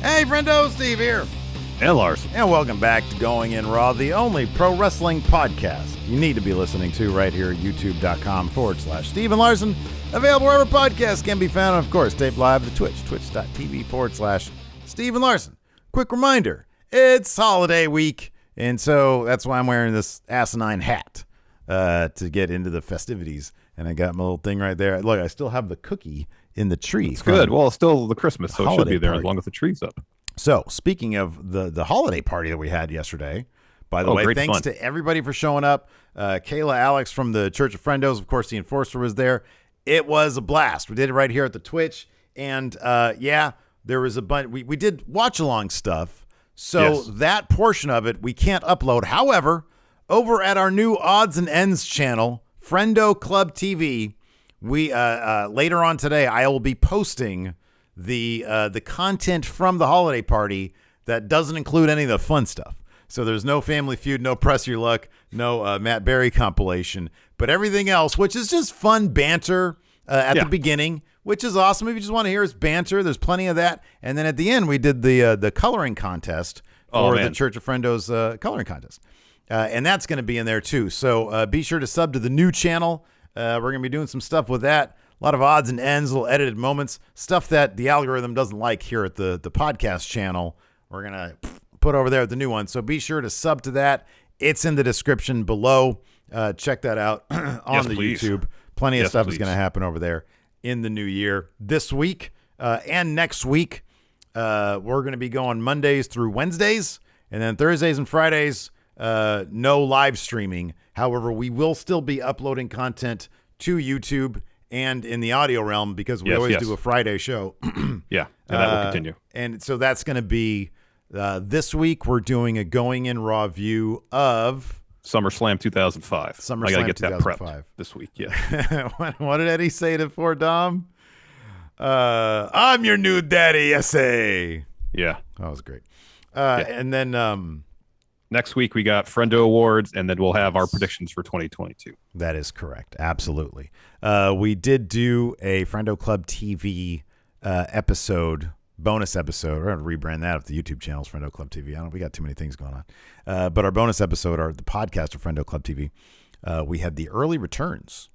Hey, Friendo, Steve here. And Larson. And welcome back to Going In Raw, the only pro wrestling podcast you need to be listening to right here at youtube.com/Steve and Larson. Available wherever podcasts can be found. And, of course, taped live at the Twitch, twitch.tv/Steve and Larson. Quick reminder, it's holiday week, and so that's why I'm wearing this asinine hat to get into the festivities. And I got my little thing right there. Look, I still have the cookie in the tree. It's good. Well, it's still the Christmas, so it should be there as long as the tree's up. So, speaking of the holiday party that we had yesterday, by the way, thanks to everybody for showing up. Kayla, Alex from the Church of Friendos, of course, the Enforcer was there. It was a blast. We did it right here at the Twitch, and there was a bunch. We did watch-along stuff, so that portion of it we can't upload. However, over at our new Odds and Ends channel, Friendo Club TV, we later on today I will be posting the content from the holiday party that doesn't include any of the fun stuff. So there's no Family Feud, no Press Your Luck, no Matt Berry compilation, but everything else, which is just fun banter at the beginning, which is awesome. If you just want to hear us banter, there's plenty of that. And then at the end, we did the coloring contest for the Church of Friendos coloring contest. And that's going to be in there too. So be sure to sub to the new channel. We're going to be doing some stuff with that. A lot of odds and ends, little edited moments, stuff that the algorithm doesn't like here at the podcast channel. We're going to put over there at the new one. So be sure to sub to that. It's in the description below. Check that out on the YouTube. Plenty of stuff is going to happen over there in the new year. This week and next week, we're going to be going Mondays through Wednesdays. And then Thursdays and Fridays, no live streaming. However, we will still be uploading content to YouTube and in the audio realm because we always do a Friday show. And that will continue. And so that's going to be this week. We're doing a Going In Raw view of SummerSlam 2005. I got to get that prepped this week. Yeah. What did Eddie say to for Dom? I'm your new daddy, essay. Yeah. That was great. And then next week we got Friendo Awards, and then we'll have our predictions for 2022. That is correct. Absolutely. We did do a Friendo Club TV bonus episode. We're going to rebrand that up the YouTube channels, Friendo Club TV. We got too many things going on. But our bonus episode, the podcast of Friendo Club TV, we had the early returns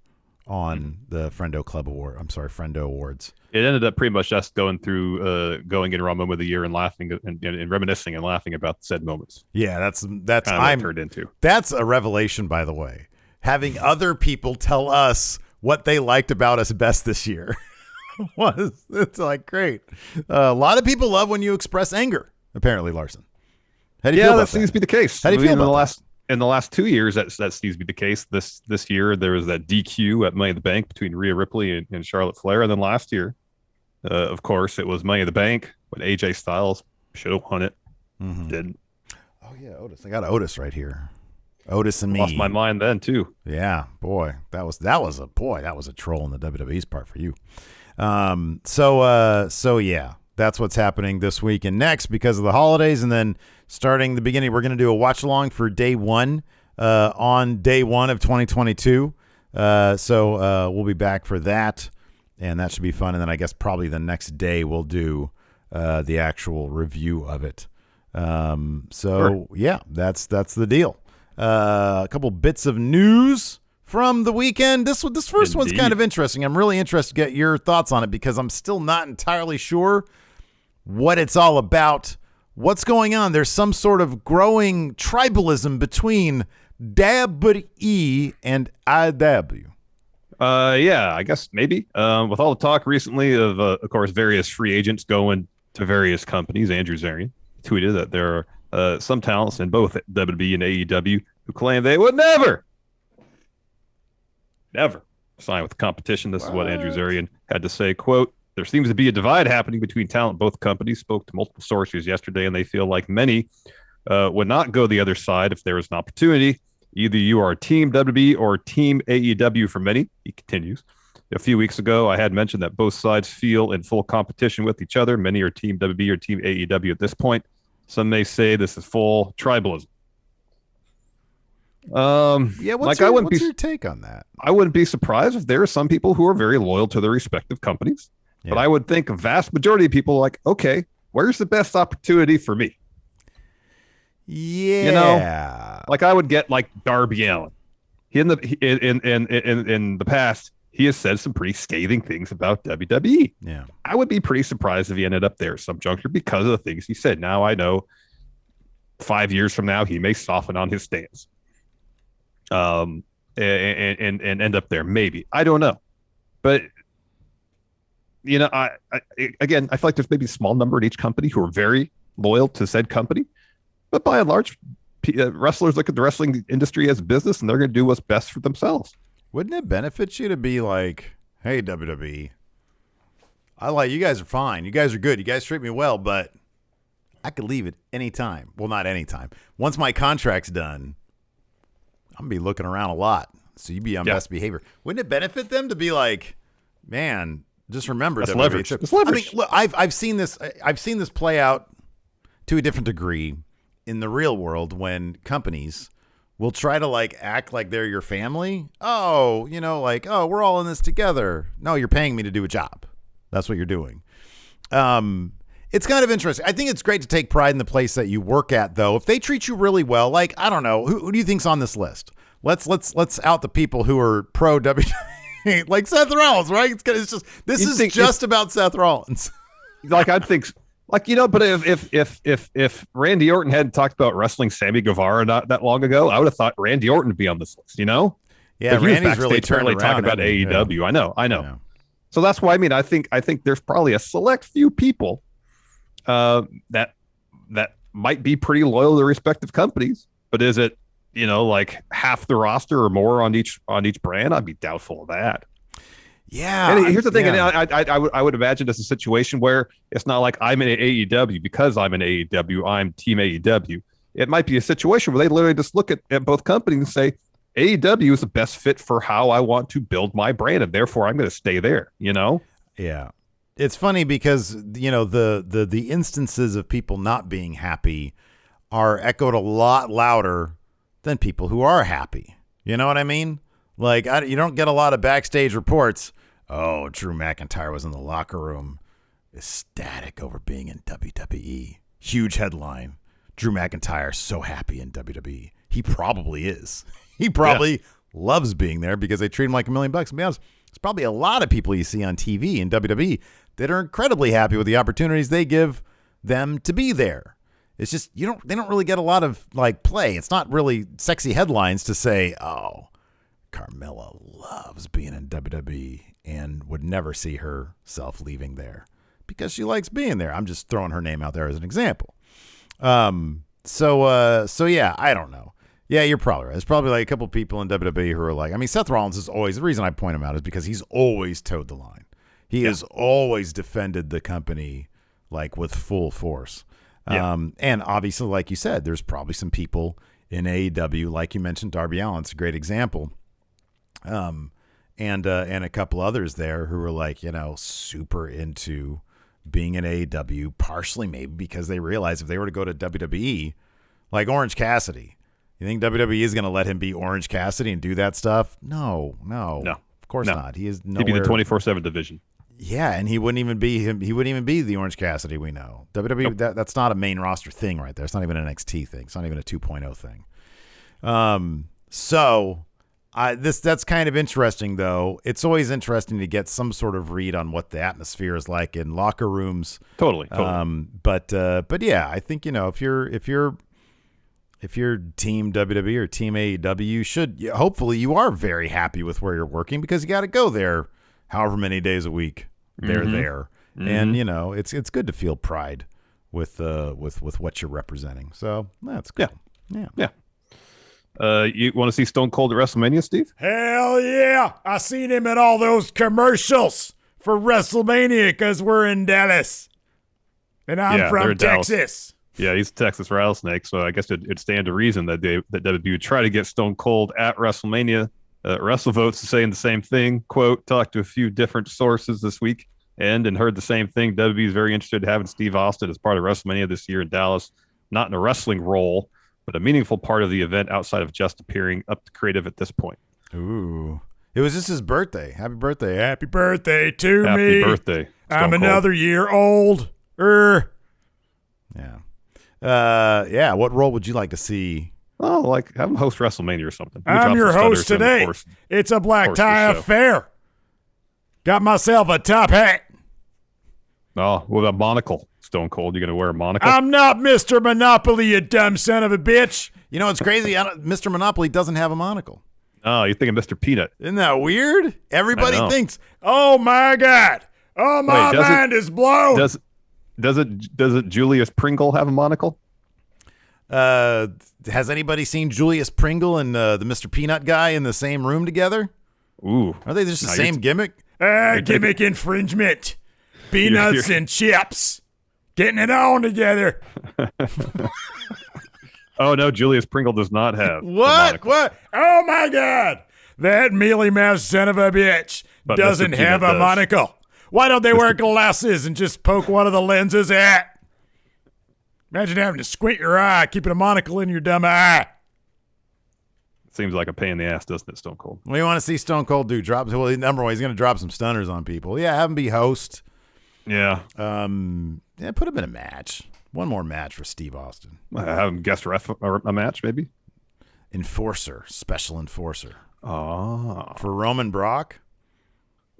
on the Friendo Club Award. I'm sorry, Friendo Awards. It ended up pretty much just going through Going In Raw moment of the year and laughing and reminiscing and laughing about said moments. Yeah, that's kind of what it turned into. That's a revelation, by the way. Having other people tell us what they liked about us best this year. It's like great. A lot of people love when you express anger, apparently, Larson. How do you feel about that? Seems to be the case. How do you feel about that? In the last 2 years, that seems to be the case. This year, there was that DQ at Money in the Bank between Rhea Ripley and Charlotte Flair. And then last year, of course, it was Money in the Bank when AJ Styles should have won it. Mm-hmm. Didn't. Oh, yeah, Otis. I got Otis right here. Otis and me. Lost my mind then, too. Yeah, boy. That was a troll on the WWE's part for you. So yeah, that's what's happening this week and next because of the holidays. And then starting the beginning, we're going to do a watch along for day one, on day one of 2022. So we'll be back for that and that should be fun. And then I guess probably the next day we'll do, the actual review of it. Yeah, that's the deal. A couple bits of news from the weekend. This first one's kind of interesting. I'm really interested to get your thoughts on it because I'm still not entirely sure what it's all about. What's going on? There's some sort of growing tribalism between WWE and AEW. Yeah, I guess maybe. With all the talk recently of course, various free agents going to various companies, Andrew Zarian tweeted that there are some talents in both WWE and AEW who claim they would never sign with the competition. This is what Andrew Zarian had to say, quote, "There seems to be a divide happening between talent. Both companies spoke to multiple sources yesterday, and they feel like many would not go the other side if there was an opportunity. Either you are Team WWE or Team AEW for many," he continues. "A few weeks ago, I had mentioned that both sides feel in full competition with each other. Many are Team WWE or Team AEW at this point. Some may say this is full tribalism." Yeah, what's your take on that? I wouldn't be surprised if there are some people who are very loyal to their respective companies, but I would think a vast majority of people are like, okay, where's the best opportunity for me? Yeah. Like I would get like Darby Allin. In the past, he has said some pretty scathing things about WWE. Yeah. I would be pretty surprised if he ended up there at some juncture because of the things he said. Now I know 5 years from now, he may soften on his stance. And end up there. Maybe. I don't know. But I feel like there's maybe a small number in each company who are very loyal to said company. But by and large, wrestlers look at the wrestling industry as a business, and they're going to do what's best for themselves. Wouldn't it benefit you to be like, hey, WWE, you guys are fine. You guys are good. You guys treat me well, but I could leave at any time. Well, not any time. Once my contract's done, I'm going to be looking around a lot. So you be on best behavior. Wouldn't it benefit them to be like, man, just remember that's WWE. Leverage. That's leverage. I mean, look, I've seen this play out to a different degree in the real world when companies will try to like act like they're your family. Oh, we're all in this together. No, you're paying me to do a job. That's what you're doing. It's kind of interesting. I think it's great to take pride in the place that you work at, though. If they treat you really well, like, I don't know, who do you think's on this list? Let's out the people who are pro WWE, like Seth Rollins, right? This is just about Seth Rollins. Like I'd think. But if Randy Orton hadn't talked about wrestling Sammy Guevara not that long ago, I would have thought Randy Orton would be on this list, Yeah, but Randy's really talking about AEW. Yeah. I know. Yeah. So that's why I think there's probably a select few people that might be pretty loyal to their respective companies, but is it like half the roster or more on each brand? I'd be doubtful of that. Yeah. And here's the thing. Yeah. And I would imagine it's a situation where it's not like I'm in AEW because I'm in AEW. I'm Team AEW. It might be a situation where they literally just look at both companies and say, AEW is the best fit for how I want to build my brand, and therefore I'm going to stay there. Yeah. It's funny because, the instances of people not being happy are echoed a lot louder than people who are happy. You know what I mean? Like, you don't get a lot of backstage reports. Oh, Drew McIntyre was in the locker room ecstatic over being in WWE. Huge headline. Drew McIntyre so happy in WWE. He probably is. He probably loves being there because they treat him like $1 million. To be honest, there's probably a lot of people you see on TV in WWE that are incredibly happy with the opportunities they give them to be there. It's just they don't really get a lot of like play. It's not really sexy headlines to say, oh, Carmella loves being in WWE and would never see herself leaving there because she likes being there. I'm just throwing her name out there as an example. So yeah, I don't know. Yeah, you're probably right. There's probably like a couple people in WWE who are like, I mean, Seth Rollins is always, the reason I point him out is because he's always towed the line. He has always defended the company like with full force. And obviously, like you said, there's probably some people in AEW, like you mentioned, Darby Allin's a great example. And a couple others there who were like, super into being in AEW, partially maybe because they realize if they were to go to WWE, like Orange Cassidy, you think WWE is going to let him be Orange Cassidy and do that stuff? No, of course not. He is nowhere. He'd be the 24/7 division. Yeah, and he wouldn't even be him. He wouldn't even be the Orange Cassidy we know. WWE, nope. That's not a main roster thing right there. It's not even an NXT thing. It's not even a 2.0 thing. That's kind of interesting, though. It's always interesting to get some sort of read on what the atmosphere is like in locker rooms. Totally. But yeah, I think if you're Team WWE or Team AEW, you should hopefully you are very happy with where you're working because you got to go there, however many days a week they're there, and it's good to feel pride with what you're representing. So that's cool. Yeah. You want to see Stone Cold at WrestleMania, Steve? Hell yeah! I seen him in all those commercials for WrestleMania because we're in Dallas, and I'm from Texas. Yeah, he's a Texas rattlesnake, so I guess it'd stand to reason that WWE would try to get Stone Cold at WrestleMania. WrestleVotes is saying the same thing. Quote, talked to a few different sources this week and heard the same thing. WWE is very interested in having Steve Austin as part of WrestleMania this year in Dallas, not in a wrestling role, but a meaningful part of the event outside of just appearing up to creative at this point. Ooh. It was just his birthday. Happy birthday. Happy birthday to me. Happy birthday. I'm another year old. Yeah. What role would you like to see? Oh, like have him host WrestleMania or something. I'm your host today. It's a black tie affair. Got myself a top hat. Oh, with a monocle. Stone Cold, you're going to wear a monocle? I'm not Mr. Monopoly, you dumb son of a bitch. You know, it's crazy. Mr. Monopoly doesn't have a monocle. Oh, you're thinking Mr. Peanut. Isn't that weird? Everybody thinks, oh, my God. Oh, my mind is blown. Doesn't Julius Pringle have a monocle? Has anybody seen Julius Pringle and the Mr. Peanut guy in the same room together? Ooh. Are they just the same gimmick? Gimmick infringement. Peanuts and chips. Getting it on together. Oh, no, Julius Pringle does not have What? Oh, my God. That mealy-mouthed son of a bitch doesn't have a monocle. Why don't they wear glasses and just poke one of the lenses at? Imagine having to squint your eye, keeping a monocle in your dumb eye. Seems like a pain in the ass, doesn't it, Stone Cold? What do you want to see Stone Cold do? Number one, he's going to drop some stunners on people. Yeah, have him be host. Yeah. Yeah, put him in a match. One more match for Steve Austin. Have him guest ref a match, maybe? Special enforcer. Oh. For Roman Brock.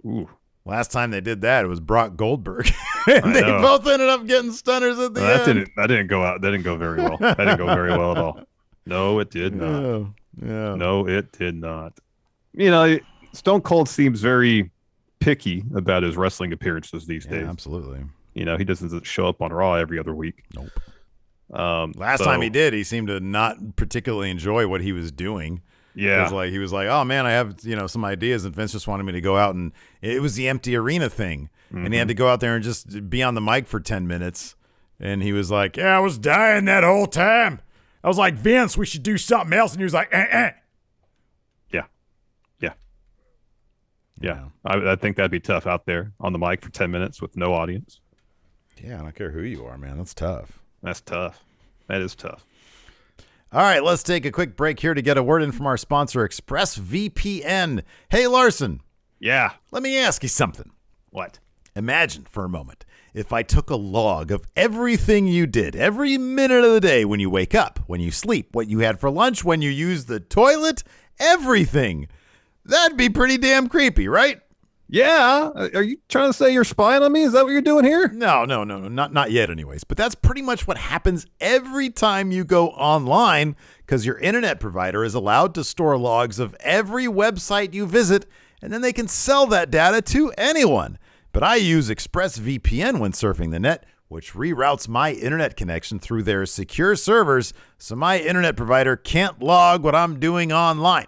Ooh. Last time they did that, it was Brock Goldberg. And they both ended up getting stunners at the end. That didn't go out. That didn't go very well. That didn't go very well at all. No, it did not. Yeah. No, it did not. You know, Stone Cold seems very picky about his wrestling appearances these days. Absolutely. You know, he doesn't show up on Raw every other week. Nope. Last time he did, he seemed to not particularly enjoy what he was doing. Yeah. He was like, oh, man, I have, some ideas, and Vince just wanted me to go out, and it was the empty arena thing. Mm-hmm. And he had to go out there and just be on the mic for 10 minutes. And he was like, yeah, I was dying that whole time. I was like, Vince, we should do something else. And he was like, Yeah. I think that'd be tough out there on the mic for 10 minutes with no audience. Yeah, I don't care who you are, man. That's tough. That's tough. That is tough. All right, let's take a quick break here to get a word in from our sponsor, ExpressVPN. Hey, Larson. Yeah. Let me ask you something. What? Imagine for a moment if I took a log of everything you did every minute of the day, when you wake up, when you sleep, what you had for lunch, when you use the toilet, everything. That'd be pretty damn creepy, right? Yeah. Are you trying to say you're spying on me? Is that what you're doing here? No. Not yet anyways. But that's pretty much what happens every time you go online, because your internet provider is allowed to store logs of every website you visit, and then they can sell that data to anyone. But I use ExpressVPN when surfing the net, which reroutes my internet connection through their secure servers, so my internet provider can't log what I'm doing online.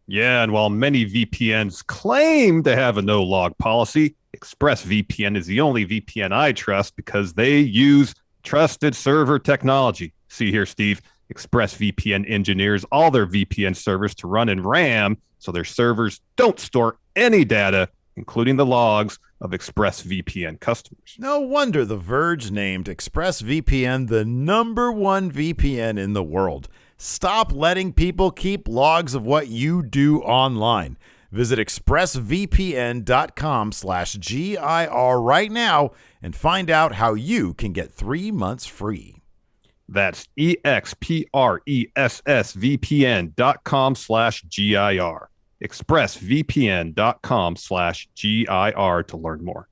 Yeah, and while many VPNs claim to have a no-log policy, ExpressVPN is the only VPN I trust because they use trusted server technology. See here, Steve. ExpressVPN engineers all their VPN servers to run in RAM so their servers don't store any data, including the logs of ExpressVPN customers. No wonder The Verge named ExpressVPN the #1 VPN in the world. Stop letting people keep logs of what you do online. Visit expressvpn.com/GIR right now and find out how you can get 3 months free. That's expressvpn.com/GIR. expressvpn.com/GIR to learn more.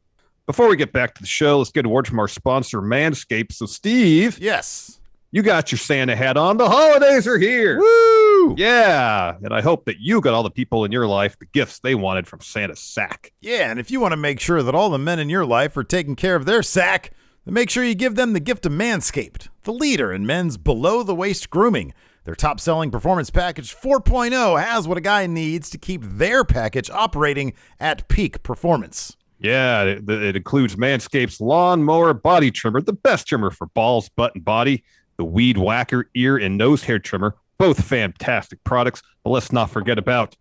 Before we get back to the show, let's get a word from our sponsor, Manscaped. So, Steve. Yes. You got your Santa hat on. The holidays are here. Woo! Yeah. And I hope that you got all the people in your life the gifts they wanted from Santa's sack. Yeah, and if you want to make sure that all the men in your life are taking care of their sack, then make sure you give them the gift of Manscaped, the leader in men's below-the-waist grooming. Their top-selling Performance Package 4.0 has what a guy needs to keep their package operating at peak performance. Yeah, it includes Manscaped's Lawnmower Body Trimmer, the best trimmer for balls, butt, and body. The Weed Whacker ear and nose hair trimmer, both fantastic products. But let's not forget about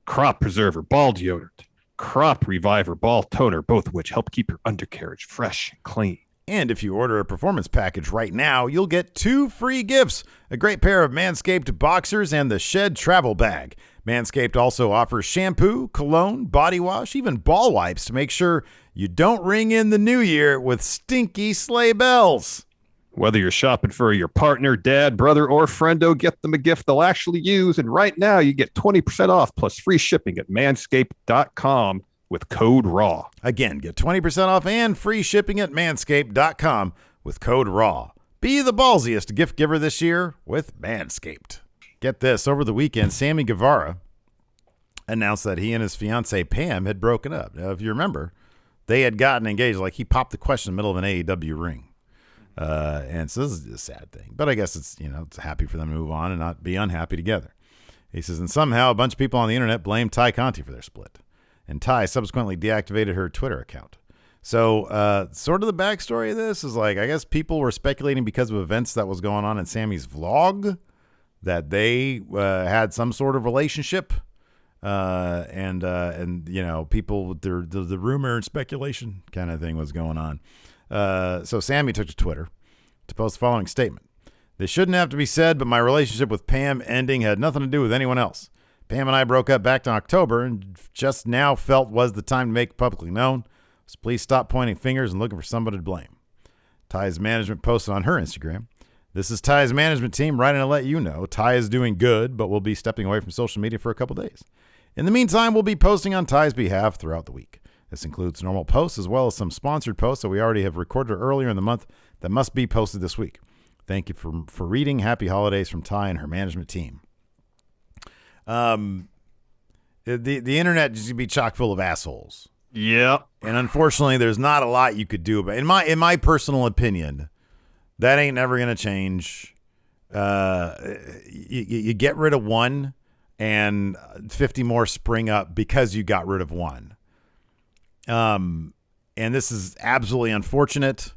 Crop Preserver Ball Deodorant, Crop Reviver Ball Toner, both of which help keep your undercarriage fresh and clean. And if you order a performance package right now, you'll get 2 free gifts, a great pair of Manscaped boxers and the Shed travel bag. Manscaped also offers shampoo, cologne, body wash, even ball wipes to make sure you don't ring in the new year with stinky sleigh bells. Whether you're shopping for your partner, dad, brother, or friendo, get them a gift they'll actually use. And right now you get 20% off plus free shipping at manscaped.com with code RAW. Again, get 20% off and free shipping at manscaped.com with code RAW. Be the ballsiest gift giver this year with Manscaped. Get this, over the weekend, Sammy Guevara announced that he and his fiancée Pam had broken up. Now, if you remember, they had gotten engaged. Like, he popped the question in the middle of an AEW ring. And so this is a sad thing. But I guess it's, it's happy for them to move on and not be unhappy together. He says, and somehow a bunch of people on the internet blamed Tay Conti for their split. And Tay subsequently deactivated her Twitter account. So sort of the backstory of this is like, I guess people were speculating because of events that was going on in Sammy's vlog that they had some sort of relationship. And people, the rumor and speculation kind of thing was going on. So Sammy took to Twitter to post the following statement. This shouldn't have to be said, but my relationship with Pam ending had nothing to do with anyone else. Pam and I broke up back in October and just now felt was the time to make it publicly known. So please stop pointing fingers and looking for somebody to blame. Tay's management posted on her Instagram. This is Tay's management team writing to let you know Tay is doing good, but will be stepping away from social media for a couple days. In the meantime, we'll be posting on Tay's behalf throughout the week. This includes normal posts as well as some sponsored posts that we already have recorded earlier in the month that must be posted this week. Thank you for reading. Happy holidays from Tay and her management team. The internet just be chock full of assholes. Yeah. And unfortunately, there's not a lot you could do about it. In my personal opinion, that ain't never going to change. You get rid of one and 50 more spring up because you got rid of one. And this is absolutely unfortunate.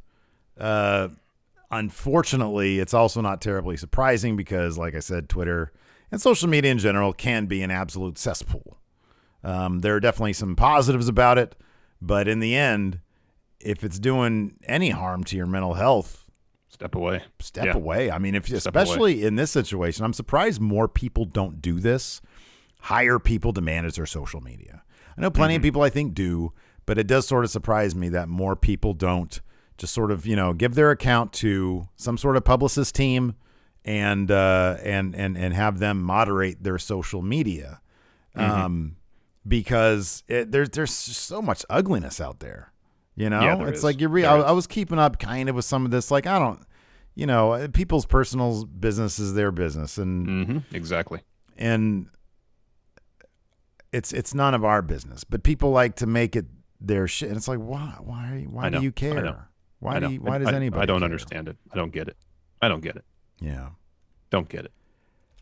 Unfortunately, it's also not terribly surprising because, like I said, Twitter and social media in general can be an absolute cesspool. There are definitely some positives about it, but in the end, if it's doing any harm to your mental health, step away. Step away. I mean, especially in this situation, I'm surprised more people don't do this. Hire people to manage their social media. I know plenty of people I think do, but it does sort of surprise me that more people don't just sort of, give their account to some sort of publicist team and have them moderate their social media. Because there's so much ugliness out there, it's is. Like I was keeping up kind of with some of this. Like, I don't, people's personal business is their business. And exactly. And it's none of our business, but people like to make it their shit. And it's like, why do you care? Why does anybody I don't care? understand it. I don't get it. Yeah. Don't get it.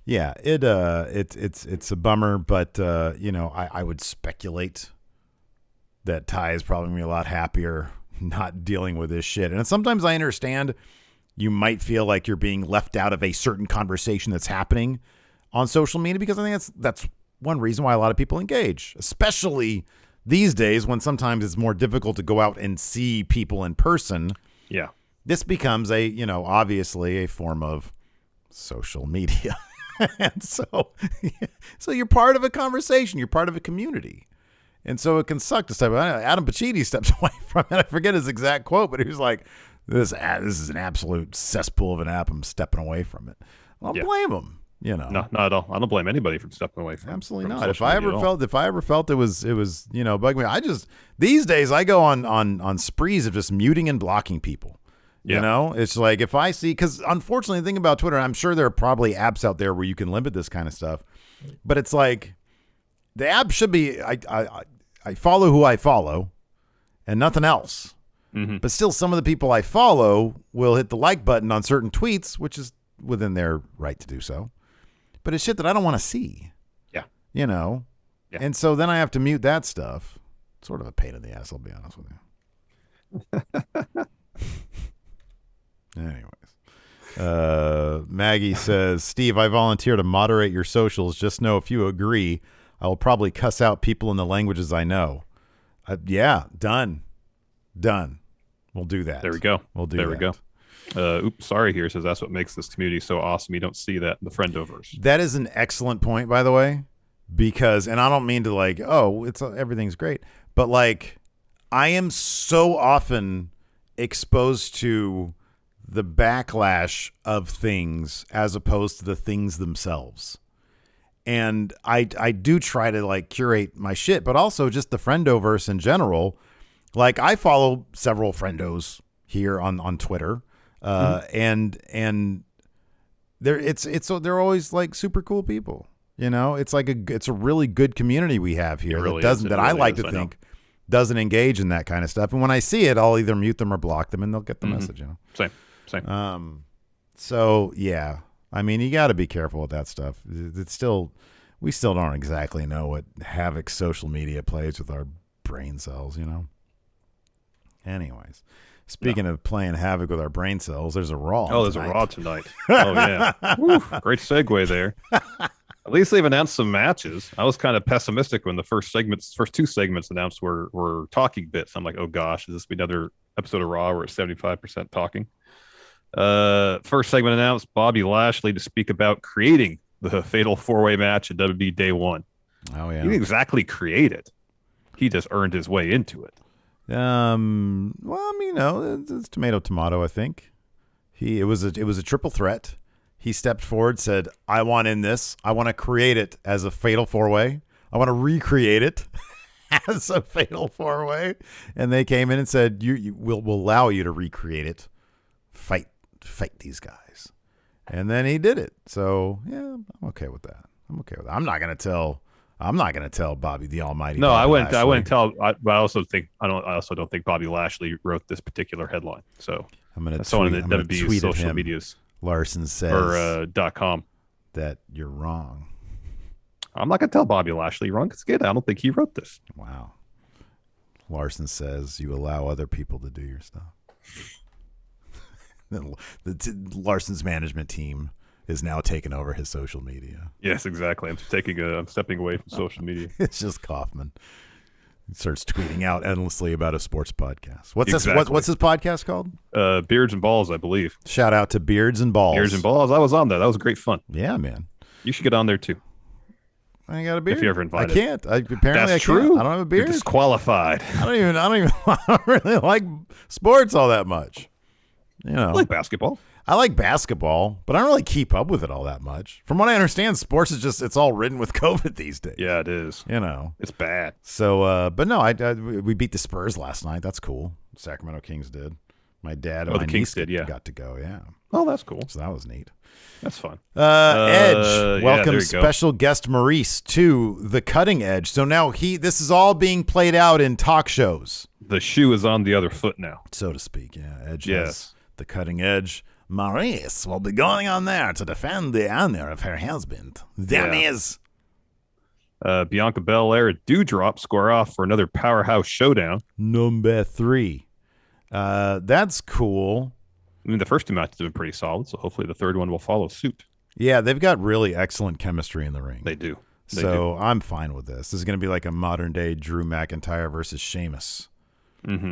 Yeah, it's a bummer, but I would speculate that Tay is probably gonna be a lot happier not dealing with this shit. And sometimes I understand you might feel like you're being left out of a certain conversation that's happening on social media, because I think that's one reason why a lot of people engage, especially these days when sometimes it's more difficult to go out and see people in person. Yeah, this becomes obviously a form of social media. And so you're part of a conversation. You're part of a community. And so it can suck to step away. Adam Pacitti steps away from it. I forget his exact quote, but he was like, this is an absolute cesspool of an app. I'm stepping away from it. I don't blame him. No, not at all. I don't blame anybody from stepping away from absolutely from not. If I ever felt it was bugging me, these days I go on sprees of just muting and blocking people. Yeah. It's like if I see, because unfortunately the thing about Twitter, I'm sure there are probably apps out there where you can limit this kind of stuff, but it's like the app should be, I follow who I follow and nothing else. But still, some of the people I follow will hit the like button on certain tweets, which is within their right to do so. But it's shit that I don't want to see. Yeah. Yeah. And so then I have to mute that stuff. Sort of a pain in the ass, I'll be honest with you. Anyways. Maggie says, Steve, I volunteer to moderate your socials. Just know if you agree, I will probably cuss out people in the languages I know. Yeah, done. We'll do that. There we go. We'll do that. There we go. Oops, sorry here says that's what makes this community so awesome. You don't see that in the Friendoverse. That is an excellent point, by the way, because, and I don't mean to like, everything's great, but like I am so often exposed to the backlash of things as opposed to the things themselves. And I do try to like curate my shit, but also just the Friendoverse in general. Like I follow several Friendos here on Twitter, and they're always like super cool people. You know, it's a really good community we have here I like to think doesn't engage in that kind of stuff. And when I see it, I'll either mute them or block them, and they'll get the message. You know, same. So yeah, I mean, you got to be careful with that stuff. We still don't exactly know what havoc social media plays with our brain cells. You know. Anyways, speaking of playing havoc with our brain cells, there's a Raw. Oh, there's a Raw tonight. Oh yeah, Woo, great segue there. At least they've announced some matches. I was kind of pessimistic when the first two segments announced were talking bits. I'm like, oh gosh, is this be another episode of Raw where it's 75% talking? First segment announced Bobby Lashley to speak about creating the Fatal 4-Way match at WWE Day 1. Oh yeah, he didn't exactly create it. He just earned his way into it. Well, I mean, you know, it's tomato. I think it was a triple threat. He stepped forward, said, I want in this. I want to create it as a Fatal 4-Way. I want to recreate it as a Fatal 4-Way. And they came in and said, we'll allow you to recreate it. Fight these guys. And then he did it. So, yeah, I'm okay with that. I'm not going to tell Bobby the Almighty. No, Bobby I wouldn't tell. I also don't think Bobby Lashley wrote this particular headline. So I'm going to someone in the WWE's social medias. Larson says or .com that you're wrong. I'm not going to tell Bobby Lashley you're wrong because I don't think he wrote this. Wow. Larson says you allow other people to do your stuff. Larson's management team is now taking over his social media. Yes, exactly. I'm stepping away from social media. It's just Kaufman. He starts tweeting out endlessly about a sports podcast. What's his podcast called? Beards and Balls, I believe. Shout out to Beards and Balls. Beards and Balls. I was on there. That was great fun. Yeah, man. You should get on there too. I ain't got a beard. If you're ever invited. I can't. Apparently, That's true. I don't have a beard. You're disqualified. I don't really like sports all that much. You know, I like basketball. I like basketball, but I don't really keep up with it all that much. From what I understand, sports is it's all ridden with COVID these days. Yeah, it is. You know, it's bad. So, but no, we beat the Spurs last night. That's cool. Sacramento Kings did. My dad and my niece got to go. Yeah. Oh, that's cool. So that was neat. That's fun. Edge welcomes special guest Maurice to the cutting edge. So now this is all being played out in talk shows. The shoe is on the other foot now, so to speak. Yeah, Edge has the cutting edge. Maurice will be going on there to defend the honor of her husband. There is. Bianca Belair at Dewdrop square off for another powerhouse showdown. Number 3. That's cool. I mean, the first two matches have been pretty solid, so hopefully the third one will follow suit. Yeah, they've got really excellent chemistry in the ring. They do. I'm fine with this. This is going to be like a modern-day Drew McIntyre versus Sheamus,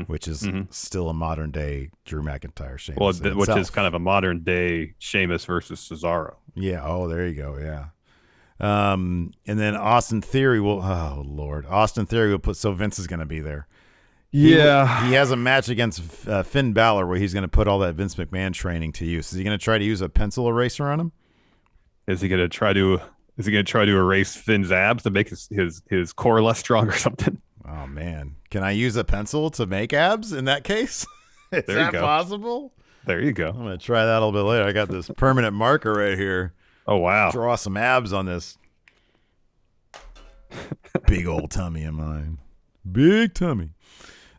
which is still a modern-day Drew McIntyre Sheamus. Well, which is kind of a modern-day Sheamus versus Cesaro. Yeah. Oh, there you go. Yeah. And then Austin Theory will. Oh Lord, Austin Theory will put. So Vince is going to be there. Yeah, he has a match against Finn Balor where he's going to put all that Vince McMahon training to use. Is he going to try to use a pencil eraser on him? Is he going to try to erase Finn's abs to make his core less strong or something? Oh man, can I use a pencil to make abs in that case? Is that possible? There you go. I'm going to try that a little bit later. I got this permanent marker right here. Oh wow! Draw some abs on this big old tummy of mine. Big tummy.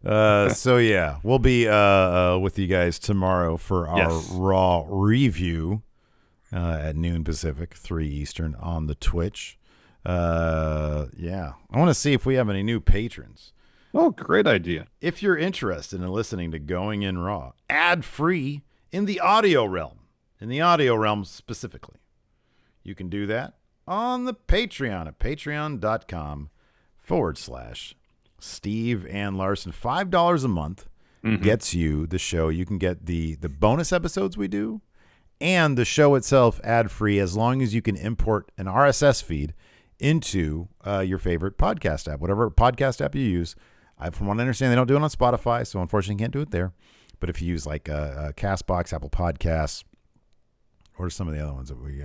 So yeah, we'll be with you guys tomorrow for our Raw review at noon Pacific, 3 Eastern on the Twitch. Yeah, I want to see if we have any new patrons. Oh, great idea. If you're interested in listening to Going In Raw ad-free in the audio realm specifically, you can do that on the Patreon at patreon.com/Steve and Larson. $5 a month gets you the show. You can get the bonus episodes we do and the show itself ad-free as long as you can import an RSS feed into your favorite podcast app, whatever podcast app you use. From what I understand, they don't do it on Spotify, so unfortunately can't do it there. But if you use like Castbox, Apple Podcasts, what are some of the other ones that we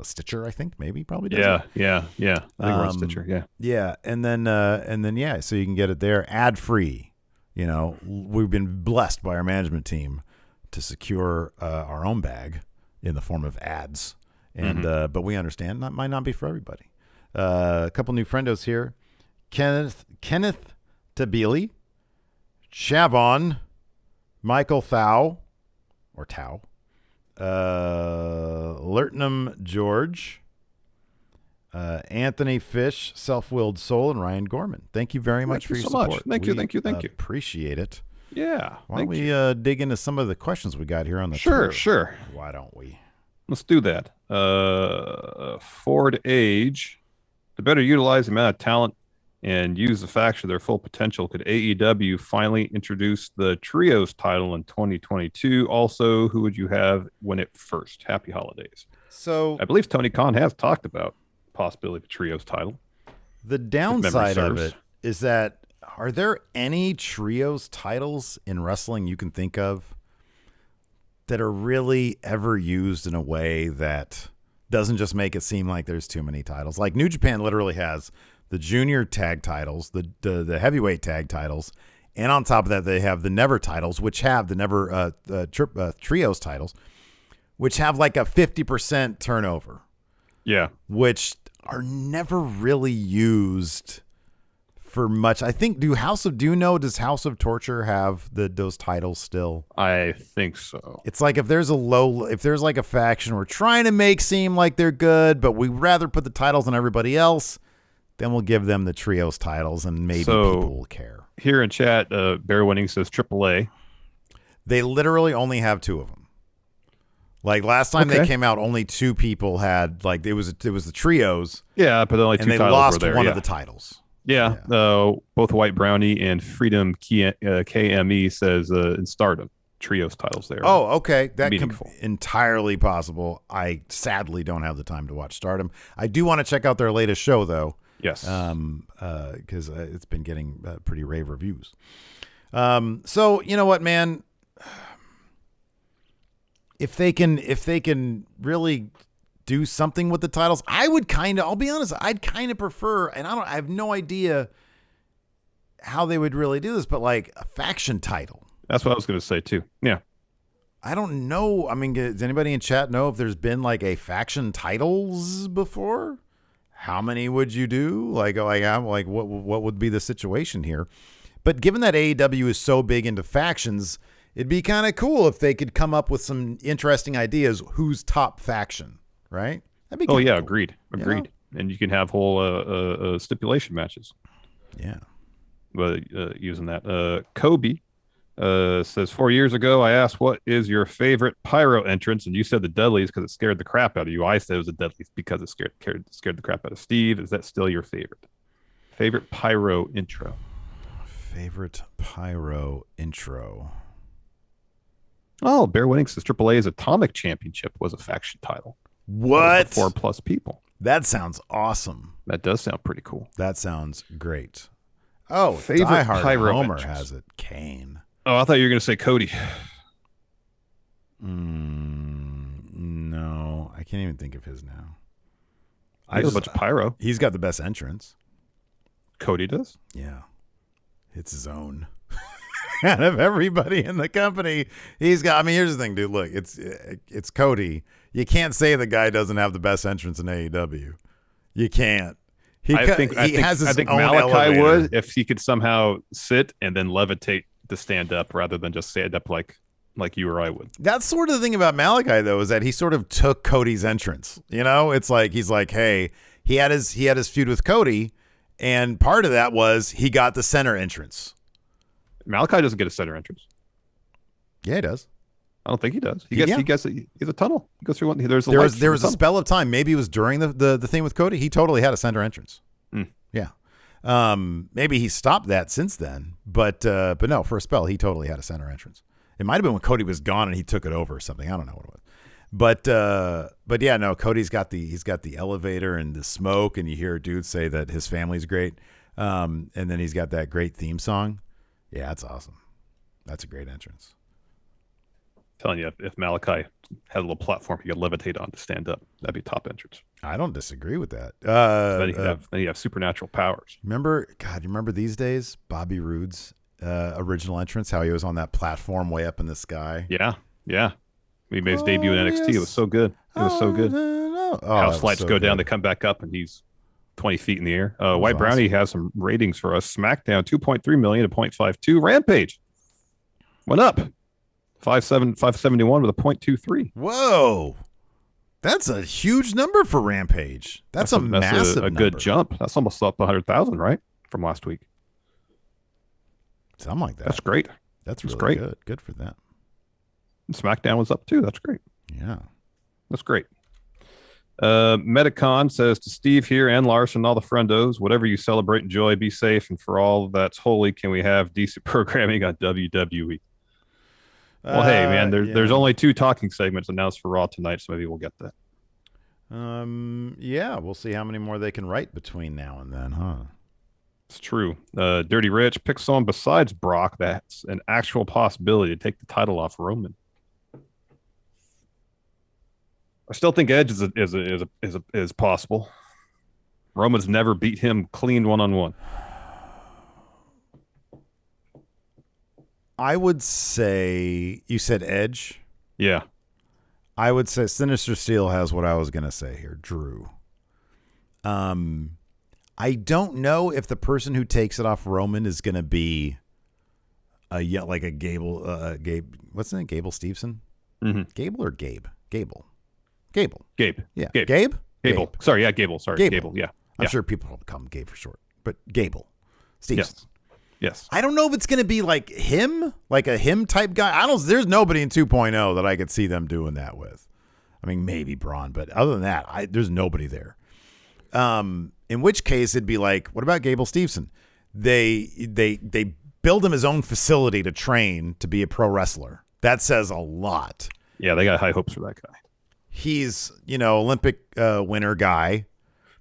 Stitcher, I think maybe probably does it. Yeah. I think we're on Stitcher. Yeah, and then yeah, so you can get it there ad free. You know, we've been blessed by our management team to secure our own bag in the form of ads, and but we understand that might not be for everybody. A couple new friendos here: Kenneth Tabili, Shavon, Michael Thau, Lertnam George, Anthony Fish, Self-Willed Soul, and Ryan Gorman. Thank you very much for your support. Thank you. Appreciate it. Yeah. Why don't we dig into some of the questions we got here on the Sure. Why don't we? Let's do that. Forward age, to better utilize the amount of talent and use the facts to their full potential, could AEW finally introduce the Trios title in 2022? Also, who would you have win it first? Happy holidays. So I believe Tony Khan has talked about possibility of a Trios title. The downside of it is that, are there any Trios titles in wrestling you can think of that are really ever used in a way that doesn't just make it seem like there's too many titles? Like New Japan literally has the junior tag titles, the heavyweight tag titles, and on top of that they have the Never titles, which have the Never Trios titles, which have like a 50% turnover. Yeah, which are never really used for much. I think does House of Torture have those titles still? I think so. It's like if there's like a faction we're trying to make seem like they're good, but we'd rather put the titles on everybody else, then we'll give them the Trios titles and maybe people will care. Here in chat, Bear Winning says AAA. They literally only have 2 of them. Like last time they came out, only 2 people had, like, it was the Trios. Yeah, but only 2 titles were there. And they lost one of the titles. Yeah. Both White Brownie and Freedom KME says in Stardom, Trios titles there. Oh, okay. That can be entirely possible. I sadly don't have the time to watch Stardom. I do want to check out their latest show, though. Yes. Because it's been getting pretty rave reviews. So, you know what, man? If they can really do something with the titles, I'll be honest, I'd kind of prefer, and I have no idea how they would really do this, but like a faction title. That's what I was going to say too. Yeah. I don't know. I mean, does anybody in chat know if there's been like a faction titles before? How many would you do? Like what would be the situation here? But given that AEW is so big into factions, it'd be kind of cool if they could come up with some interesting ideas. Who's top faction, right? That'd be cool. Agreed. You know? And you can have whole stipulation matches. Yeah. Using that. Kobe says 4 years ago, I asked, what is your favorite pyro entrance? And you said the Dudleys because it scared the crap out of you. I said it was the Dudleys because it scared the crap out of Steve. Is that still your favorite? Favorite pyro intro? Favorite pyro intro. Oh, Bear Winning says AAA's Atomic Championship was a faction title. What? 4+ people. That sounds awesome. That does sound pretty cool. That sounds great. Oh, favorite Die Hard pyro Homer entrance. has it. Kane. Oh, I thought you were going to say Cody. No, I can't even think of his now. He has a bunch of pyro. He's got the best entrance. Cody does? Yeah. It's his own. Out of everybody in the company, he's got. I mean, here's the thing, dude. Look, it's Cody. You can't say the guy doesn't have the best entrance in AEW. You can't. I think Malachi would if he could somehow sit and then levitate to stand up rather than just stand up like you or I would. That's sort of the thing about Malachi, though, is that he sort of took Cody's entrance. You know, it's like he's like, hey, he had his feud with Cody, and part of that was he got the center entrance. Malachi doesn't get a center entrance. Yeah, he does. I don't think he does. He gets a tunnel. He goes through one. There was a spell of time. Maybe it was during the thing with Cody. He totally had a center entrance. Yeah. Maybe he stopped that since then, but no, for a spell he totally had a center entrance. It might have been when Cody was gone and he took it over or something. I don't know what it was. But yeah, no, Cody's got the elevator and the smoke, and you hear a dude say that his family's great. And then he's got that great theme song. Yeah, that's awesome. That's a great entrance. Telling you, if Malachi had a little platform he could levitate on to stand up, that'd be top entrance. I don't disagree with that. Then you have supernatural powers. You remember these days? Bobby Roode's original entrance, how he was on that platform way up in the sky. Yeah. He made his debut in NXT. Yes. It was so good. House lights go down, they come back up, and he's 20 feet in the air. White Brownie has some ratings for us. SmackDown 2.3 million to 0.52. Rampage went up 571 with a 0.23. Whoa. That's a huge number for Rampage. That's a massive a good jump. That's almost up 100,000, right? From last week. Something like that. That's great. That's really great. Good. Good for them. And SmackDown was up too. That's great. Yeah. That's great. Metacon says to Steve here and Larson, all the friendos, whatever you celebrate, enjoy, be safe, and for all that's holy, can we have decent programming on WWE? Well, hey, man, there's only 2 talking segments announced for Raw tonight, so maybe we'll get that. Yeah, we'll see how many more they can write between now and then, huh? It's true. Dirty Rich, pick someone besides Brock that's an actual possibility to take the title off Roman. I still think Edge is possible. Roman's never beat him clean one-on-one. I would say, you said Edge? Yeah. I would say Sinister Steel has what I was going to say here, Drew. I don't know if the person who takes it off Roman is going to be like a Gable, what's his name? Gable Steveson? Mm-hmm. Gable or Gabe? Gable. Yeah. Gabe? Gable. Sorry, yeah, Gable. Sorry, Gable. Yeah. I'm sure people will call him Gabe for short, but Gable. Steveson. Yes. I don't know if it's going to be like him, like a him type guy. There's nobody in 2.0 that I could see them doing that with. I mean, maybe Braun, but other than that, there's nobody there. In which case it'd be like, what about Gable Steveson? They build him his own facility to train to be a pro wrestler. That says a lot. Yeah, they got high hopes for that guy. He's, Olympic winner guy.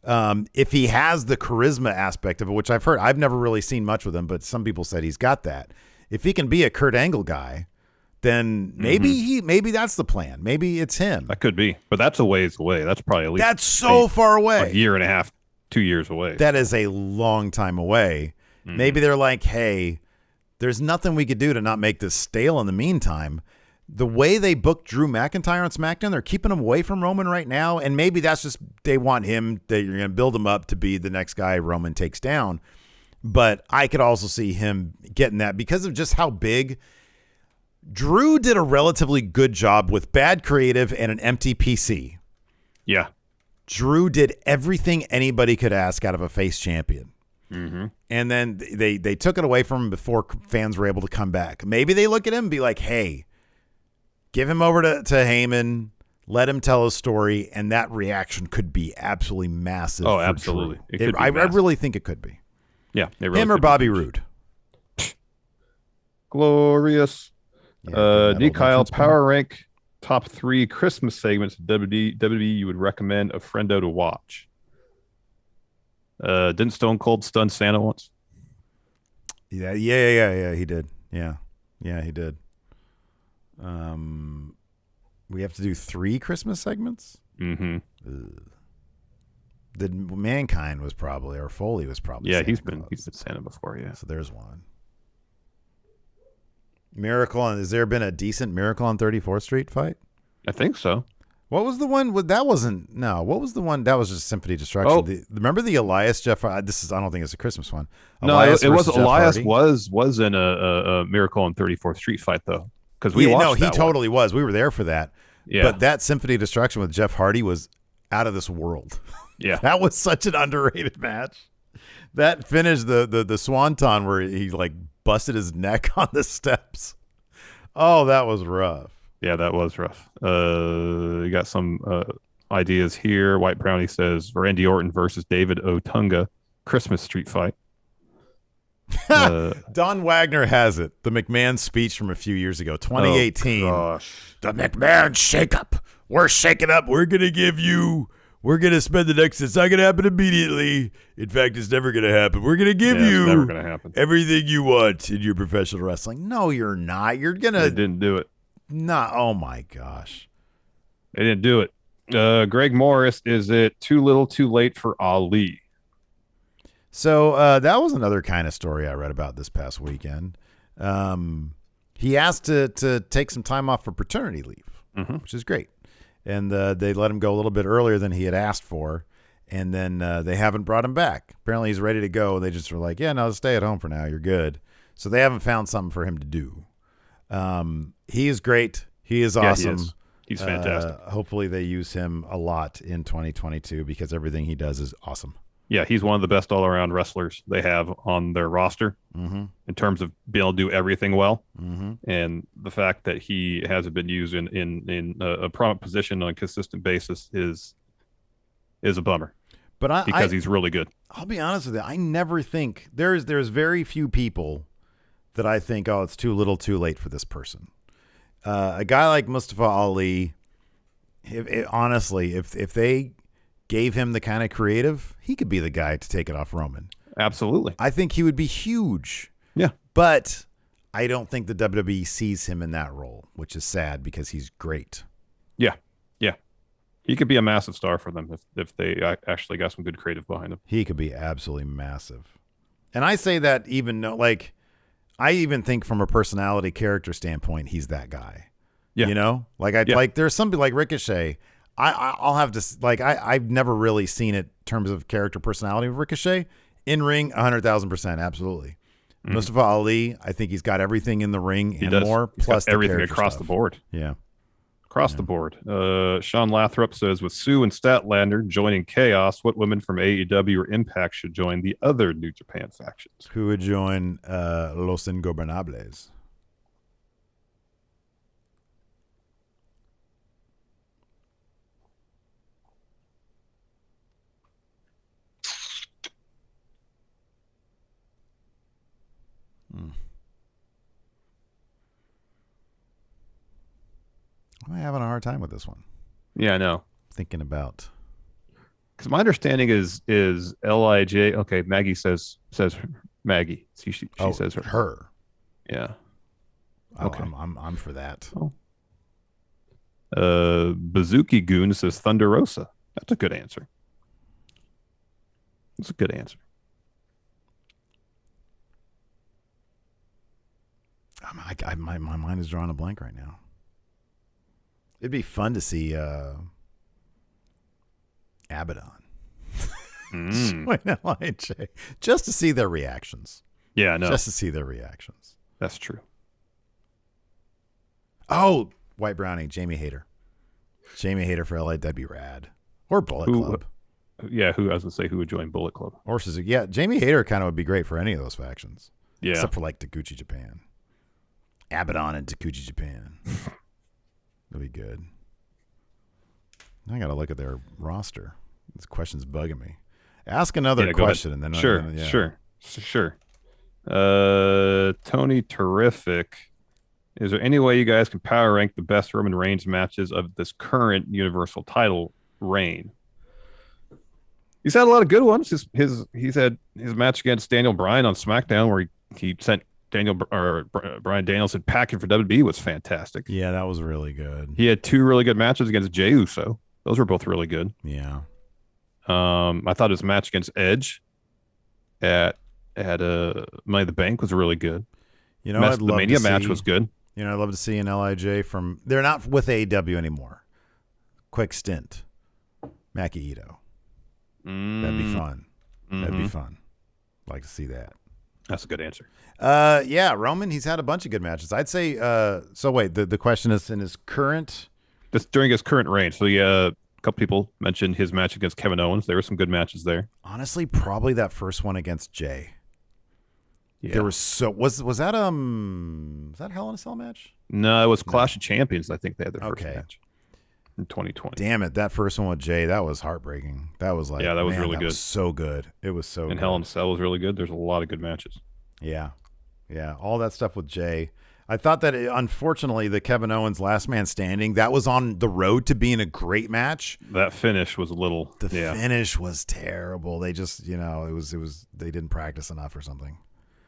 If he has the charisma aspect of it, which I've never really seen much with him, but some people said he's got that. If he can be a Kurt Angle guy, then maybe that's the plan. Maybe it's him. That could be, but that's a ways away. That's probably at least that's so far away. A year and a half, 2 years away. That is a long time away. Mm-hmm. Maybe they're like, hey, there's nothing we could do to not make this stale in the meantime. The way they booked Drew McIntyre on SmackDown, they're keeping him away from Roman right now. And maybe that's just they want him, you're going to build him up to be the next guy Roman takes down. But I could also see him getting that because of just how big. Drew did a relatively good job with bad creative and an empty PC. Yeah. Drew did everything anybody could ask out of a face champion. Mm-hmm. And then they took it away from him before fans were able to come back. Maybe they look at him and be like, hey, give him over to Heyman, let him tell his story, and that reaction could be absolutely massive. Oh, absolutely. I really think it could be. Yeah. Him or Bobby Roode. Glorious. Yeah, Kyle, power rank top 3 Christmas segments of WWE you would recommend a friendo to watch. Didn't Stone Cold stun Santa once? Yeah, he did. Yeah, he did. We have to do 3 Christmas segments? Mm-hmm. The Mankind was probably, or Foley was probably. Yeah, Santa he's been Claus. Santa before, yeah. So there's one. Has there been a decent Miracle on 34th Street fight? I think so. What was the one? What was the one? That was just Symphony Destruction. Oh. Remember the Elias Jeff? I don't think it's a Christmas one. Elias it was Elias was in a Miracle on 34th Street fight though, because we watched. No, he totally was. We were there for that. Yeah. But that Symphony Destruction with Jeff Hardy was out of this world. Yeah, that was such an underrated match. That finished the Swanton where he like busted his neck on the steps. Oh, that was rough. Yeah, that was rough. You got some ideas here. White Brownie says Randy Orton versus David Otunga Christmas street fight. Don Wagner has it. The McMahon speech from a few years ago, 2018. Oh, gosh. The McMahon shakeup. We're shaking up. We're gonna give you we're going to spend it's not going to happen immediately. In fact, it's never going to happen. We're going to give you everything you want in your professional wrestling. No, you're not. You're going to. They didn't do it. No. Oh, my gosh. They didn't do it. Greg Morris, is it too little too late for Ali? So that was another kind of story I read about this past weekend. He asked to take some time off for paternity leave, which is great. And they let him go a little bit earlier than he had asked for. And then they haven't brought him back. Apparently he's ready to go. They just were like, yeah, no, stay at home for now. You're good. So they haven't found something for him to do. He is great. He is awesome. He is. He's fantastic. Hopefully they use him a lot in 2022 because everything he does is awesome. Yeah, he's one of the best all-around wrestlers they have on their roster in terms of being able to do everything well. And the fact that he hasn't been used in a prominent position on a consistent basis is a bummer. But because he's really good. I'll be honest with you. I never think there's very few people that I think, oh, it's too little, too late for this person. A guy like Mustafa Ali, honestly, if they gave him the kind of creative, he could be the guy to take it off Roman. Absolutely. I think he would be huge. Yeah. But I don't think the WWE sees him in that role, which is sad because he's great. Yeah. Yeah. He could be a massive star for them if they actually got some good creative behind him. He could be absolutely massive. And I say that I even think from a personality character standpoint, he's that guy. Yeah. You know, like there's somebody like Ricochet. I'll have to I've never really seen it in terms of character personality of Ricochet. In ring, 100,000%, absolutely. Mustafa Ali, I think he's got everything in the ring and more, plus everything across the board. Yeah, across the board. Sean Lathrop says, with Sue and Statlander joining Chaos, what women from AEW or Impact should join the other New Japan factions? Who would join Los Ingobernables? I'm having a hard time with this one. Yeah, I know. Thinking about, because my understanding is Lij. Okay, Maggie says Maggie. She says her. Yeah. Okay, I'm for that. Oh. Bazooki Goon says Thunder Rosa. That's a good answer. That's a good answer. My mind is drawing a blank right now. It'd be fun to see Abaddon. Just to see their reactions. Yeah, no. Just to see their reactions. That's true. Oh, White Brownie, Jamie Hayter. Jamie Hayter for LA, that'd be rad. Or Bullet Club. Yeah, I was going to say who would join Bullet Club. Or Suzuki. Yeah, Jamie Hayter kind of would be great for any of those factions. Yeah. Except for like Taguchi Japan. Abaddon and Taguchi Japan. That'd be good. I got to look at their roster. This question's bugging me. Ask another question and then Sure. Tony Terrific. Is there any way you guys can power rank the best Roman Reigns matches of this current Universal title reign? He's had a lot of good ones. He's had his match against Daniel Bryan on SmackDown where he sent Bryan Danielson packing for WWE was fantastic. Yeah, that was really good. He had two really good matches against Jey Uso. Those were both really good. Yeah. I thought his match against Edge at Money in the Bank was really good. You know, the Mania match was good. You know, I'd love to see an LIJ from. They're not with AEW anymore. Quick stint. Maki Ito. That'd be fun. That'd be fun. Like to see that. That's a good answer. Yeah, Roman, he's had a bunch of good matches. I'd say, so wait, the question is in his current... Just during his current reign. So, yeah, a couple people mentioned his match against Kevin Owens. There were some good matches there. Honestly, probably that first one against Jay. Yeah. There was was that Hell in a Cell match? No, it was Clash of Champions. I think they had their first match in 2020. Damn it, that first one with Jay, that was heartbreaking. That was like, yeah, that was really good. Was so good. It was good. Hell in a Cell was really good. There's a lot of good matches. Yeah. Yeah, all that stuff with Jay. I thought that, unfortunately, the Kevin Owens Last Man Standing, that was on the road to being a great match. That finish was a little... The finish was terrible. They just, it was they didn't practice enough or something.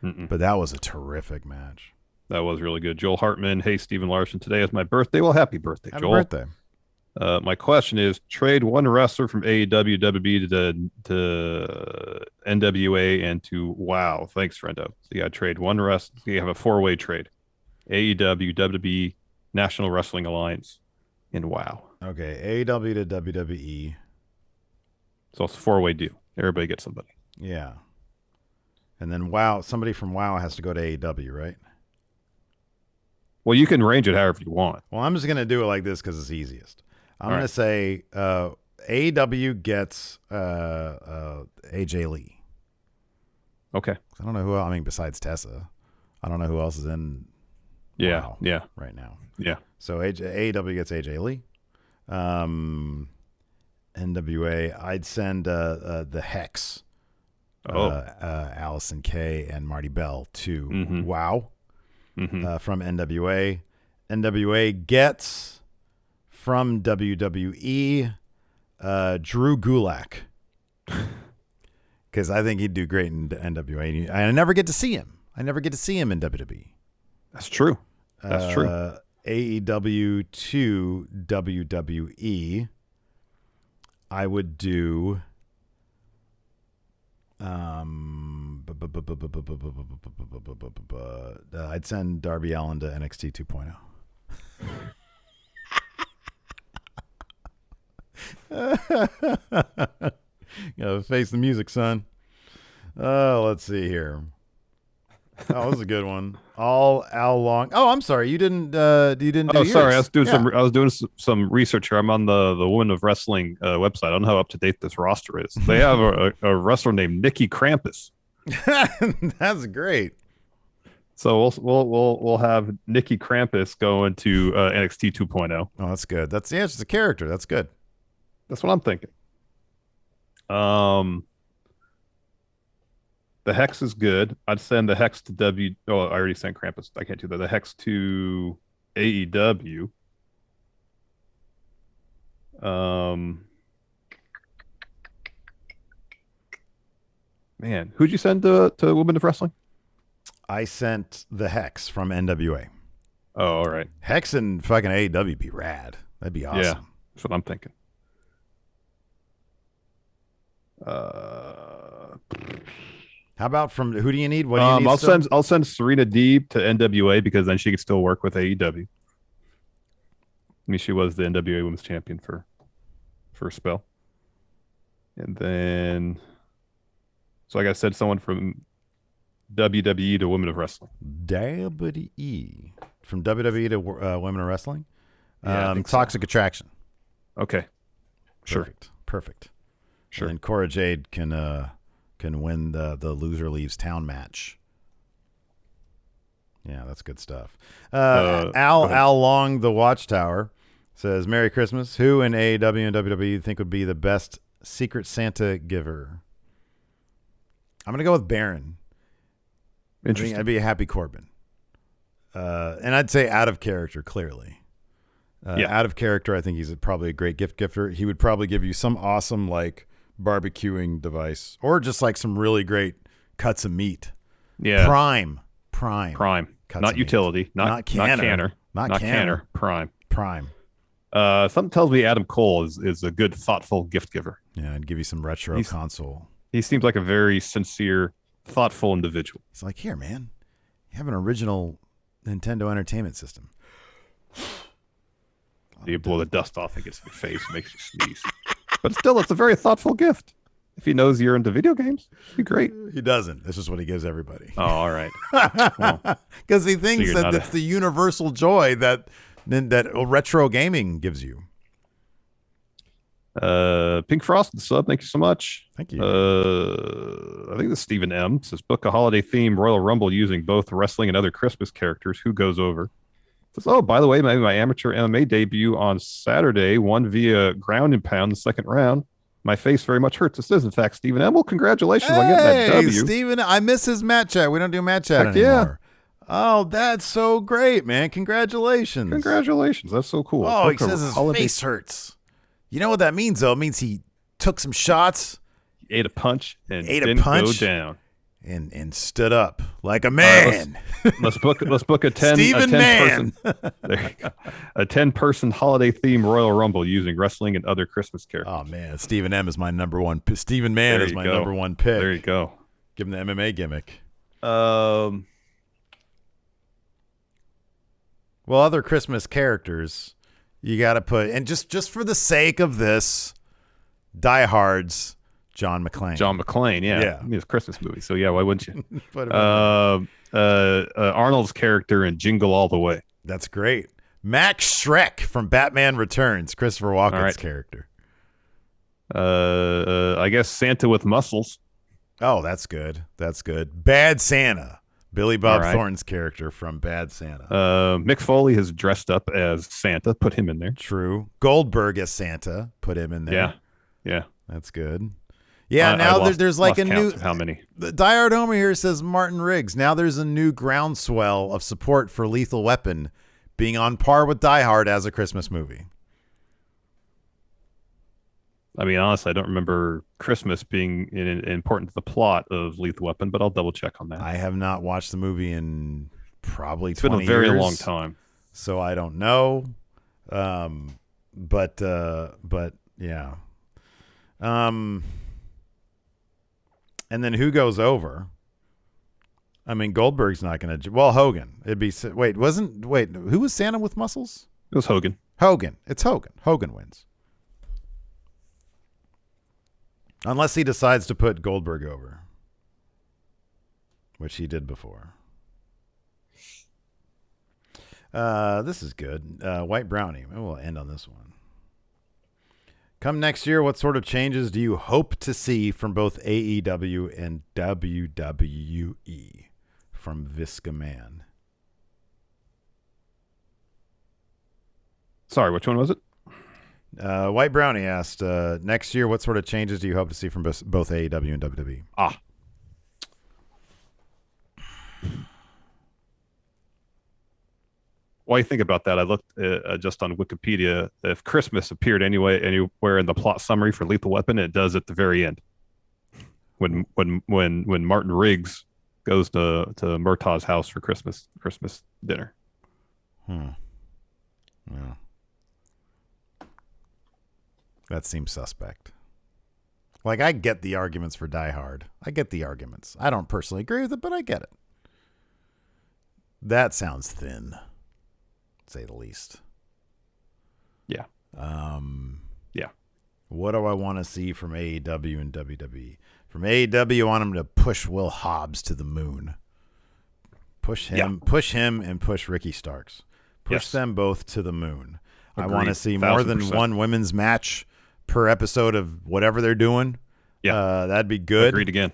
But that was a terrific match. That was really good. Joel Hartman, hey, Stephen Larson, today is my birthday. Well, happy birthday, Joel. Happy birthday. My question is, trade one wrestler from AEW, WB to NWA and to WOW. Thanks, Friendo. So you got to trade one wrestler. You have a 4-way trade. AEW, WWE, National Wrestling Alliance, and WOW. Okay, AEW to WWE. So it's a 4-way deal. Everybody gets somebody. Yeah. And then WOW, somebody from WOW has to go to AEW, right? Well, you can range it however you want. Well, I'm just going to do it like this because it's easiest. I'm going to say AEW gets AJ Lee. Okay. I don't know who else. I mean, besides Tessa, I don't know who else is in WOW right now. Yeah. So AEW gets AJ Lee. NWA, I'd send the Hex, Allison Kay and Marty Bell to WOW from NWA. NWA gets from WWE Drew Gulak, because I think he'd do great in NWA. I never get to see him. I never get to see him in WWE. That's true. That's true. AEW to WWE. I would do I'd send Darby Allin to NXT 2.0. Gotta face the music, son. Let's see here. Oh, that was a good one. All Al Long. Oh, I'm sorry. You didn't do yours. Sorry. I was doing some research here. I'm on the Women of Wrestling website. I don't know how up to date this roster is. They have a wrestler named Nikki Krampus. That's great. So we'll have Nikki Krampus go into NXT 2.0. Oh, that's good. That's it's a character. That's good. That's what I'm thinking. The Hex is good. I'd send the Hex to I already sent Krampus. I can't do that. The Hex to AEW. Man, who'd you send to Women of Wrestling? I sent the Hex from NWA. Oh, all right. Hex and fucking AEW would be rad. That'd be awesome. Yeah, that's what I'm thinking. How about from who do you need? What do you need? I'll send Serena Deeb to NWA because then she can still work with AEW. I mean, she was the NWA Women's Champion for a spell. And then, so like I said, someone from WWE to Women of Wrestling. WWE from WWE to Women of Wrestling. Yeah, Toxic Attraction. Okay, sure, perfect. Sure. And Cora Jade can win the loser leaves town match. Yeah, that's good stuff. Al Long, the Watchtower, says, Merry Christmas. Who in AEW and WWE do you think would be the best Secret Santa giver? I'm going to go with Baron. Interesting. I'd be a Happy Corbin. And I'd say out of character, clearly. Out of character, I think he's probably a great gift gifter. He would probably give you some awesome, like, barbecuing device or just like some really great cuts of meat. Yeah. Prime. Not utility. Not canner. Not canner. Prime. Something tells me Adam Cole is a good, thoughtful gift giver. Yeah, I'd give you some retro console. He seems like a very sincere, thoughtful individual. He's like, here, man, you have an original Nintendo Entertainment System. You blow the dust off and gets in your face, makes you sneeze. But still, it's a very thoughtful gift. If he knows you're into video games, it'd be great. He doesn't. This is what he gives everybody. Oh, all right. Because he thinks that it's the universal joy that retro gaming gives you. Pink Frost, the sub, thank you so much. Thank you. I think this is Stephen M. Says, book a holiday theme Royal Rumble using both wrestling and other Christmas characters. Who goes over? Says, oh, by the way, my amateur MMA debut on Saturday won via ground and pound the second round. My face very much hurts. This is, in fact, Stephen M. Well, congratulations on getting that W. Stephen, I miss his match chat. We don't do match chat anymore. Oh, that's so great, man. Congratulations. That's so cool. Oh, he says his face hurts. You know what that means, though? It means he took some shots. He ate a punch and didn't go down. And stood up like a man. Right, let's book a 10-person holiday theme Royal Rumble using wrestling and other Christmas characters. Oh man, Stephen M is my number one. Stephen Mann is my number one pick. There you go. Give him the MMA gimmick. Well, other Christmas characters you got to put, and just for the sake of this, Die Hard's John McClane. Yeah. It's a Christmas movie, so yeah, why wouldn't you? Arnold's character in Jingle All the Way. That's great. Max Schreck from Batman Returns, Christopher Walken's character. I guess Santa with muscles. Oh, that's good. Bad Santa, Billy Bob Thornton's character from Bad Santa. Mick Foley has dressed up as Santa. Put him in there. True. Goldberg as Santa. Put him in there. Yeah. That's good. Yeah, now there's like a new. How many? The Die Hard Homer here says Martin Riggs. Now there's a new groundswell of support for Lethal Weapon being on par with Die Hard as a Christmas movie. I mean, honestly, I don't remember Christmas being important to the plot of Lethal Weapon, but I'll double check on that. I have not watched the movie in probably 20 years. It's been a very long time, so I don't know. But yeah. And then who goes over? I mean, Goldberg's not going to. Well, Hogan. Who was Santa with muscles? It was Hogan. It's Hogan. Hogan wins. Unless he decides to put Goldberg over, which he did before. This is good. White Brownie. We'll end on this one. Come next year, what sort of changes do you hope to see from both AEW and WWE? From Visca Man. Sorry, which one was it? White Brownie asked, next year, what sort of changes do you hope to see from both AEW and WWE? While you think about that, I looked just on Wikipedia. If Christmas appeared anywhere in the plot summary for Lethal Weapon, it does at the very end. When Martin Riggs goes to Murtaugh's house for Christmas dinner. Yeah. That seems suspect. Like, I get the arguments for Die Hard. I get the arguments. I don't personally agree with it, but I get it. That sounds thin, to say the least. Yeah. Yeah. What do I want to see from AEW and WWE? From AEW, I want them to push Will Hobbs to the moon. Push him and push Ricky Starks. Push them both to the moon. Agreed. I want to see more than one women's match per episode of whatever they're doing. Yeah. That'd be good. Agreed again.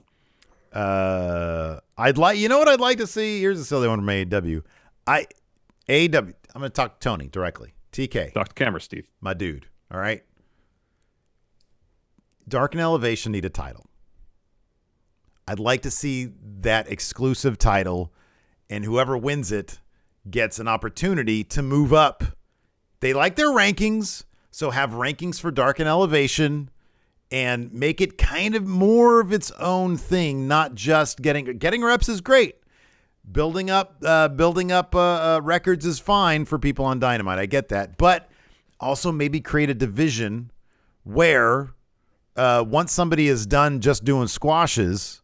You know what I'd like to see? Here's a silly one from AEW. AEW, I'm going to talk to Tony directly. TK. Talk to camera, Steve. My dude. All right. Dark and Elevation need a title. I'd like to see that exclusive title, and whoever wins it gets an opportunity to move up. They like their rankings, so have rankings for Dark and Elevation and make it kind of more of its own thing, not just getting reps is great. Building up records is fine for people on Dynamite. I get that. But also maybe create a division where once somebody is done just doing squashes,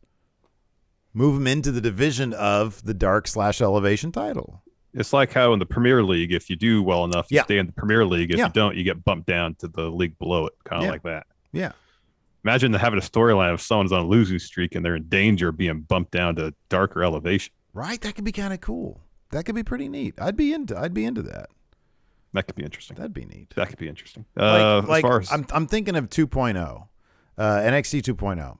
move them into the division of the Dark/Elevation title. It's like how in the Premier League, if you do well enough, you stay in the Premier League. If you don't, you get bumped down to the league below it, kind of like that. Yeah. Imagine having a storyline of someone's on a losing streak and they're in danger of being bumped down to Dark or Elevation. Right? That could be kind of cool. That could be pretty neat. I'd be into that. That could be interesting. That'd be neat. That could be interesting. Like as far as I'm thinking of 2.0, NXT 2.0.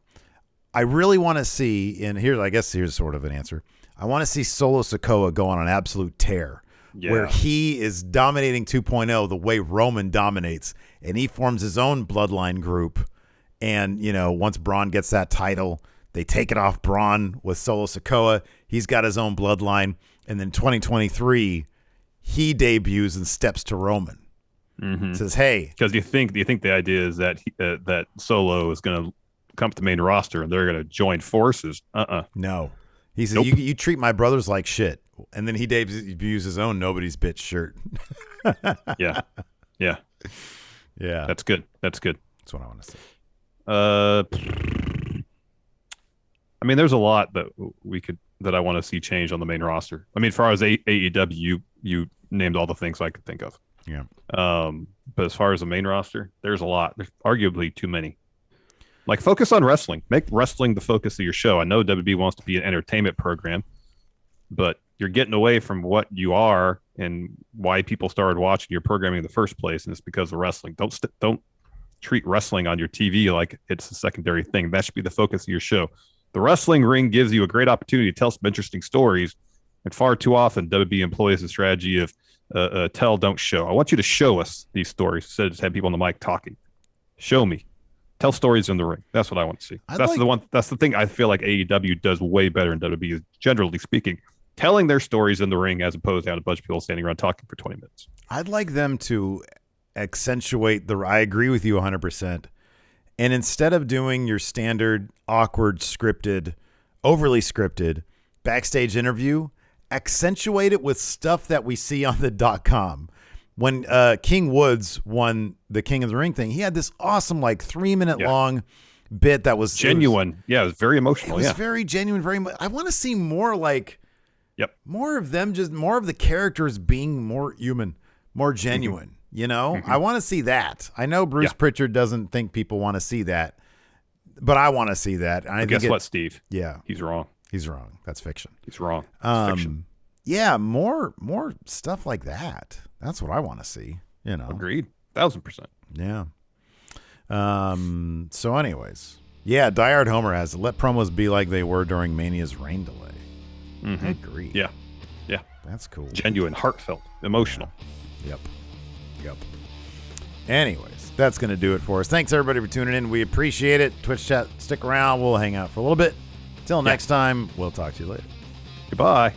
I really want to see, and here's sort of an answer. I want to see Solo Sikoa go on an absolute tear where he is dominating 2.0 the way Roman dominates, and he forms his own bloodline group. And, once Braun gets that title, They take it off Braun with Solo Sikoa. He's got his own bloodline. And then 2023, he debuts and steps to Roman. Says, hey. Because you think the idea is that that Solo is going to come to the main roster and they're going to join forces. No. He says, nope. you treat my brothers like shit. And then he debuts his own Nobody's Bitch shirt. Yeah. That's good. That's what I want to say. I mean, there's a lot that I want to see change on the main roster. I mean, as far as AEW, you named all the things I could think of. Yeah. But as far as the main roster, there's a lot. There's arguably too many. Like, focus on wrestling. Make wrestling the focus of your show. I know WWE wants to be an entertainment program, but you're getting away from what you are and why people started watching your programming in the first place, and it's because of wrestling. Don't treat wrestling on your TV like it's a secondary thing. That should be the focus of your show. The wrestling ring gives you a great opportunity to tell some interesting stories, and far too often WWE employs the strategy of tell, don't show. I want you to show us these stories instead of just have people on the mic talking. Show me. Tell stories in the ring. That's what I want to see. That's the thing I feel like AEW does way better in WWE, is, generally speaking, telling their stories in the ring as opposed to having a bunch of people standing around talking for 20 minutes. I'd like them to accentuate I agree with you 100%. And instead of doing your standard awkward scripted, overly scripted backstage interview, accentuate it with stuff that we see on the .com. When King Woods won the King of the Ring thing, he had this awesome 3-minute long bit that was genuine. It was very emotional. It was very genuine. I want to see more more of them, just more of the characters being more human, more genuine. You know, I want to see that. I know Bruce Pritchard doesn't think people want to see that, but I want to see that. And guess what, Steve? Yeah, he's wrong. He's wrong. That's fiction. He's wrong. It's fiction. Yeah, more stuff like that. That's what I want to see. You know, agreed, 1,000%. Yeah. So, anyways, Diehard Homer has let promos be like they were during Mania's rain delay. I agree. Yeah. That's cool. Genuine, heartfelt, emotional. Yep. Anyways, that's going to do it for us. Thanks, everybody, for tuning in. We appreciate it. Twitch chat, stick around. We'll hang out for a little bit. Till next time, we'll talk to you later. Goodbye.